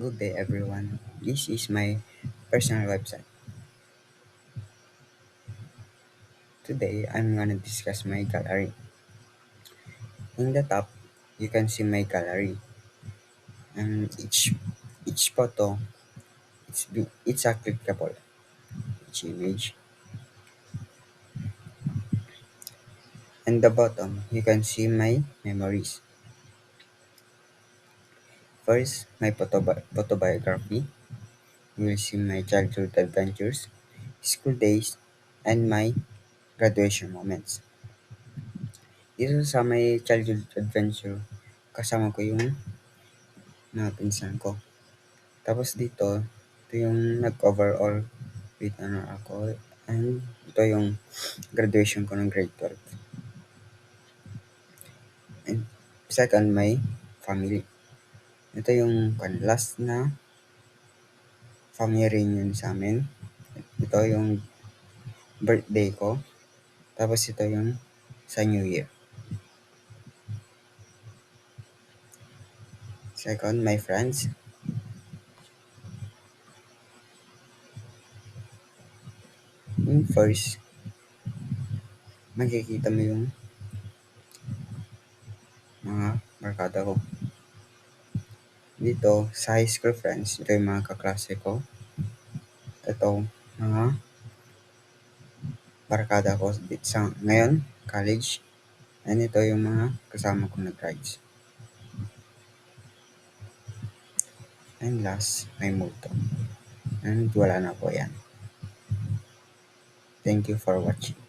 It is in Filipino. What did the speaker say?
Good day, everyone. This is my personal website. Today, I'm gonna discuss my gallery. In the top, you can see my gallery, and each photo it's a clickable. Each image, and the bottom, you can see my memories. First, my photobiography. You will see my childhood adventures, school days, and my graduation moments. Dito sa may childhood adventure, kasama ko yung mga pinsan ko. Tapos dito, ito yung nag-overall with honor ako. And ito yung graduation ko ng grade 12. And second, my family. Ito yung last na family reunion sa amin. Ito yung birthday ko. Tapos ito yung sa New Year. Second, my friends. Yung first, makikita mo yung mga barkada ko. Dito, sa high school friends, ito yung mga kaklase ko. Ito, mga barkada ko sa ngayon, college. And ito yung mga kasama kong nag-rides. And last, may multo. And wala na po yan. Thank you for watching.